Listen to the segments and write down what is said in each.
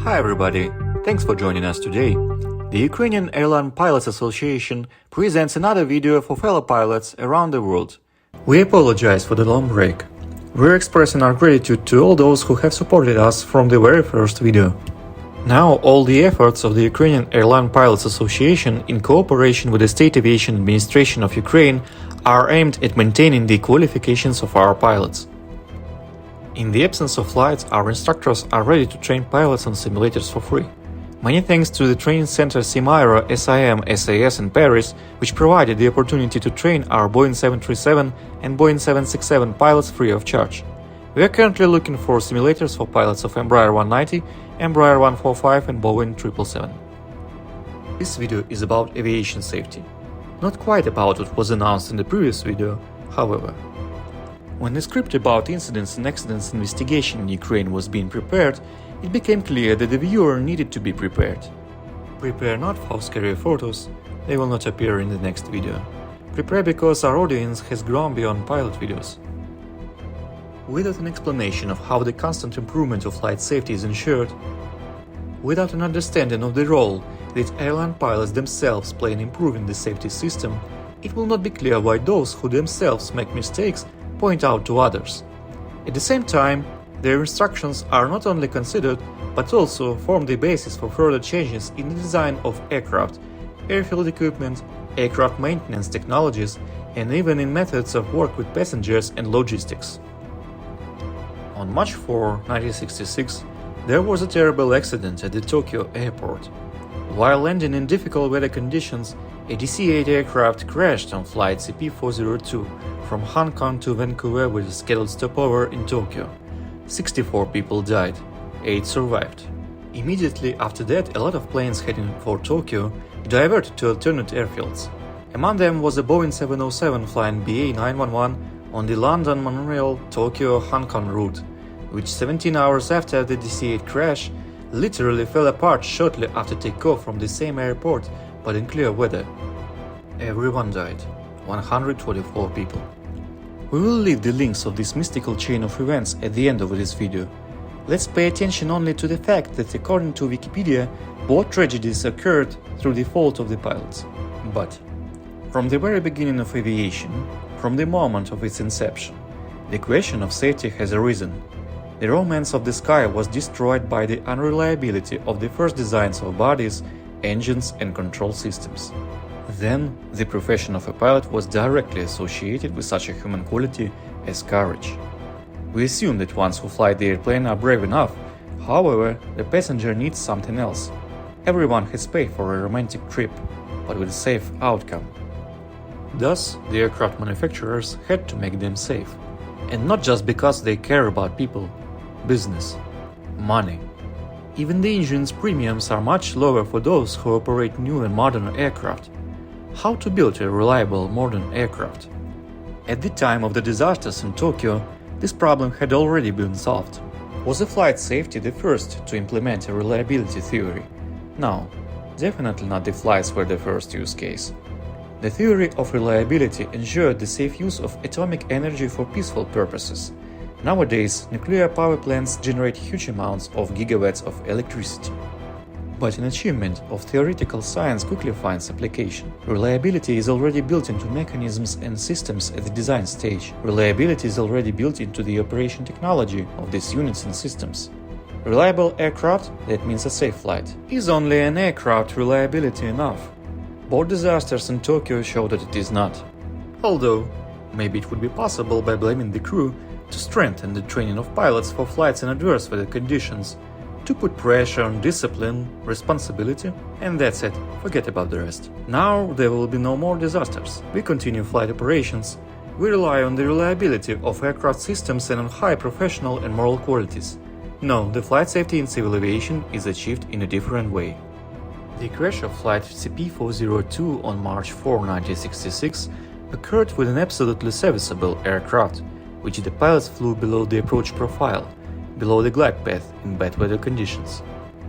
Hi everybody, thanks for joining us today. The Ukrainian Airline Pilots Association presents another video for fellow pilots around the world. We apologize for the long break. We're expressing our gratitude to all those who have supported us from the very first video. Now all the efforts of the Ukrainian Airline Pilots Association in cooperation with the State Aviation Administration of Ukraine are aimed at maintaining the qualifications of our pilots. In the absence of flights, our instructors are ready to train pilots on simulators for free. Many thanks to the training center Simira, SIM, SAS in Paris, which provided the opportunity to train our Boeing 737 and Boeing 767 pilots free of charge. We are currently looking for simulators for pilots of Embraer 190, Embraer 145 and Boeing 777. This video is about aviation safety. Not quite about what was announced in the previous video, however. When the script about incidents and accidents investigation in Ukraine was being prepared, it became clear that the viewer needed to be prepared. Prepare not for scary photos, they will not appear in the next video. Prepare because our audience has grown beyond pilot videos. Without an explanation of how the constant improvement of flight safety is ensured, without an understanding of the role that airline pilots themselves play in improving the safety system, it will not be clear why those who themselves make mistakes point out to others. At the same time, their instructions are not only considered, but also form the basis for further changes in the design of aircraft, airfield equipment, aircraft maintenance technologies, and even in methods of work with passengers and logistics. On March 4, 1966, there was a terrible accident at the Tokyo airport. While landing in difficult weather conditions, a DC-8 aircraft crashed on flight CP402 from Hong Kong to Vancouver with a scheduled stopover in Tokyo. 64 people died, 8 survived. Immediately after that, a lot of planes heading for Tokyo diverted to alternate airfields. Among them was a Boeing 707 flying BA911 on the London-Montreal-Tokyo-Hong Kong route, which 17 hours after the DC-8 crash literally fell apart shortly after takeoff from the same airport, but in clear weather. Everyone died, 124 people. We will leave the links of this mystical chain of events at the end of this video. Let's pay attention only to the fact that according to Wikipedia, both tragedies occurred through the fault of the pilots. But from the very beginning of aviation, from the moment of its inception, the question of safety has arisen. The romance of the sky was destroyed by the unreliability of the first designs of bodies, engines and control systems. Then, the profession of a pilot was directly associated with such a human quality as courage. We assume that ones who fly the airplane are brave enough, however, the passenger needs something else. Everyone has paid for a romantic trip, but with a safe outcome. Thus, the aircraft manufacturers had to make them safe. And not just because they care about people, business, money. Even the engine's premiums are much lower for those who operate new and modern aircraft. How to build a reliable modern aircraft? At the time of the disasters in Tokyo, this problem had already been solved. Was the flight safety the first to implement a reliability theory? No, definitely not the flights were the first use case. The theory of reliability ensured the safe use of atomic energy for peaceful purposes. Nowadays, nuclear power plants generate huge amounts of gigawatts of electricity. But an achievement of theoretical science quickly finds application. Reliability is already built into mechanisms and systems at the design stage. Reliability is already built into the operation technology of these units and systems. Reliable aircraft, that means a safe flight. Is only an aircraft reliability enough? Both disasters in Tokyo show that it is not. Although, maybe it would be possible by blaming the crew to strengthen the training of pilots for flights in adverse weather conditions, to put pressure on discipline, responsibility, and that's it, forget about the rest. Now there will be no more disasters. We continue flight operations. We rely on the reliability of aircraft systems and on high professional and moral qualities. No, the flight safety in civil aviation is achieved in a different way. The crash of flight CP402 on March 4, 1966 occurred with an absolutely serviceable aircraft, which the pilots flew below the approach profile, below the glide path in bad weather conditions.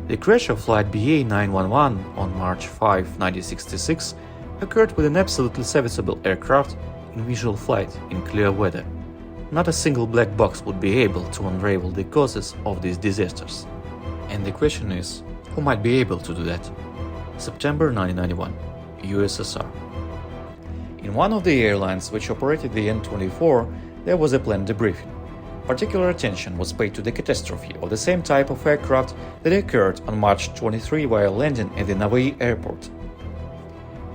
The crash of flight BA911 on March 5, 1966 occurred with an absolutely serviceable aircraft in visual flight in clear weather. Not a single black box would be able to unravel the causes of these disasters. And the question is, who might be able to do that? September 1991, USSR. In one of the airlines which operated the N-24, there was a planned debriefing. Particular attention was paid to the catastrophe of the same type of aircraft that occurred on March 23 while landing at the Navai airport.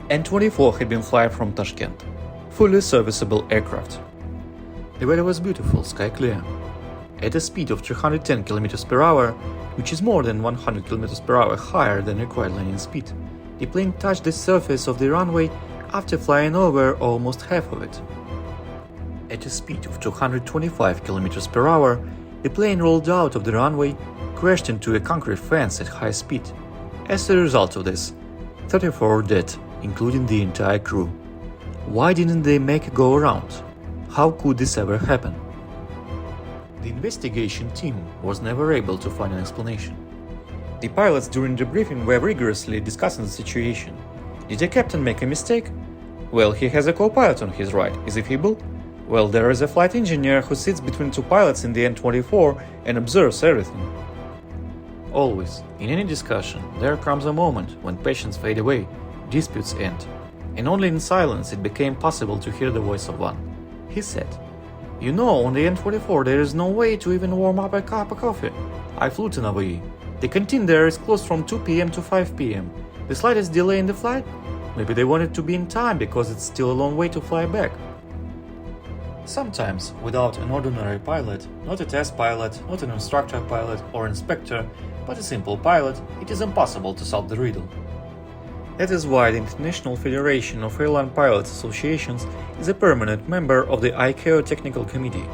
N-24 had been flying from Tashkent, fully serviceable aircraft. The weather was beautiful, sky clear. At a speed of 310 km per hour, which is more than 100 km per hour higher than required landing speed, the plane touched the surface of the runway after flying over almost half of it. At a speed of 225 km per hour, the plane rolled out of the runway, crashed into a concrete fence at high speed. As a result of this, 34 dead, including the entire crew. Why didn't they make a go-around? How could this ever happen? The investigation team was never able to find an explanation. The pilots during the briefing were rigorously discussing the situation. Did the captain make a mistake? Well, he has a co-pilot on his right. Is he feeble? Well, there is a flight engineer who sits between two pilots in the N-24 and observes everything. Always, in any discussion, there comes a moment when passions fade away, disputes end, and only in silence it became possible to hear the voice of one. He said, "You know, on the N-24 there is no way to even warm up a cup of coffee. I flew to Navai. The canteen there is closed from 2 p.m. to 5 p.m. The slightest delay in the flight? Maybe they wanted to be in time because it's still a long way to fly back." Sometimes, without an ordinary pilot, not a test pilot, not an instructor pilot or inspector, but a simple pilot, it is impossible to solve the riddle. That is why the International Federation of Airline Pilots Associations is a permanent member of the ICAO Technical Committee,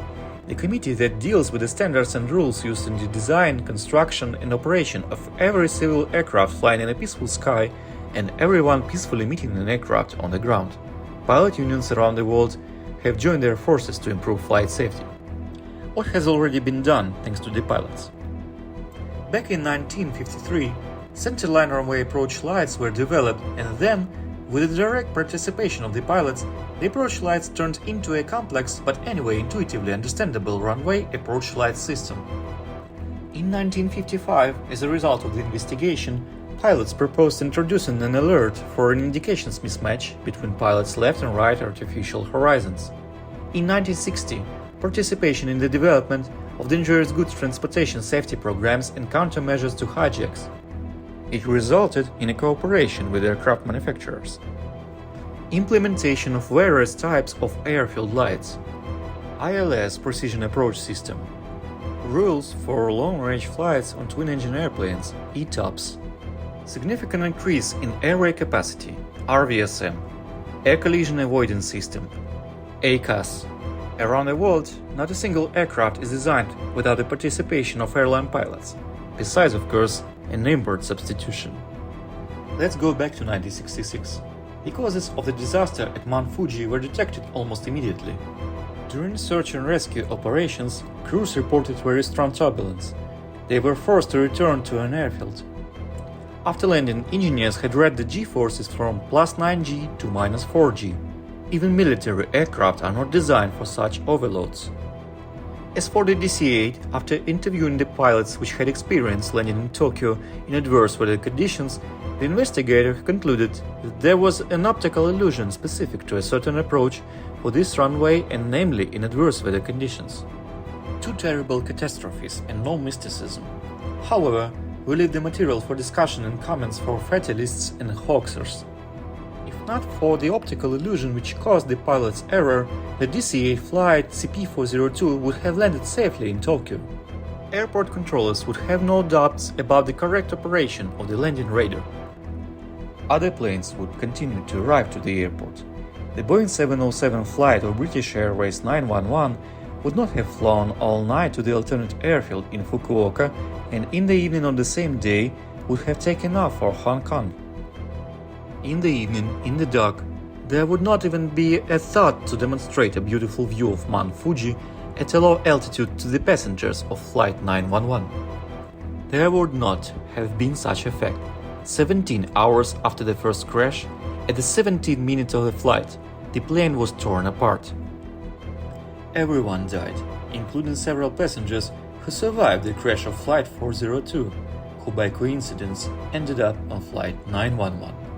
the committee that deals with the standards and rules used in the design, construction and operation of every civil aircraft flying in a peaceful sky and everyone peacefully meeting an aircraft on the ground. Pilot unions around the world have joined their forces to improve flight safety. What has already been done thanks to the pilots? Back in 1953, centerline runway approach lights were developed, and then, with the direct participation of the pilots, the approach lights turned into a complex but anyway intuitively understandable runway approach light system. In 1955, as a result of the investigation, pilots proposed introducing an alert for an indications mismatch between pilots' left and right artificial horizons. In 1960, participation in the development of dangerous goods transportation safety programs and countermeasures to hijacks. It resulted in a cooperation with aircraft manufacturers. Implementation of various types of airfield lights. ILS precision approach system. Rules for long-range flights on twin-engine airplanes, ETOPS. Significant increase in airway capacity, RVSM. Air collision avoidance system, ACAS. Around the world, not a single aircraft is designed without the participation of airline pilots, besides, of course, an import substitution. Let's go back to 1966. The causes of the disaster at Mount Fuji were detected almost immediately. During search and rescue operations, crews reported very strong turbulence. They were forced to return to an airfield. After landing, engineers had read the G-forces from +9G to -4G. Even military aircraft are not designed for such overloads. As for the DC-8, after interviewing the pilots which had experience landing in Tokyo in adverse weather conditions, the investigator concluded that there was an optical illusion specific to a certain approach for this runway, and namely in adverse weather conditions. Two terrible catastrophes and no mysticism. However, we leave the material for discussion and comments for fatalists and hoaxers. If not for the optical illusion which caused the pilot's error, the DC-8 flight CP402 would have landed safely in Tokyo. Airport controllers would have no doubts about the correct operation of the landing radar. Other planes would continue to arrive to the airport. The Boeing 707 flight of British Airways 911 would not have flown all night to the alternate airfield in Fukuoka, and in the evening of the same day would have taken off for Hong Kong. In the evening, in the dark, there would not even be a thought to demonstrate a beautiful view of Mount Fuji at a low altitude to the passengers of Flight 911. There would not have been such a fact. 17 hours after the first crash, at the 17th minute of the flight, the plane was torn apart. Everyone died, including several passengers who survived the crash of Flight 402, who by coincidence ended up on flight 911.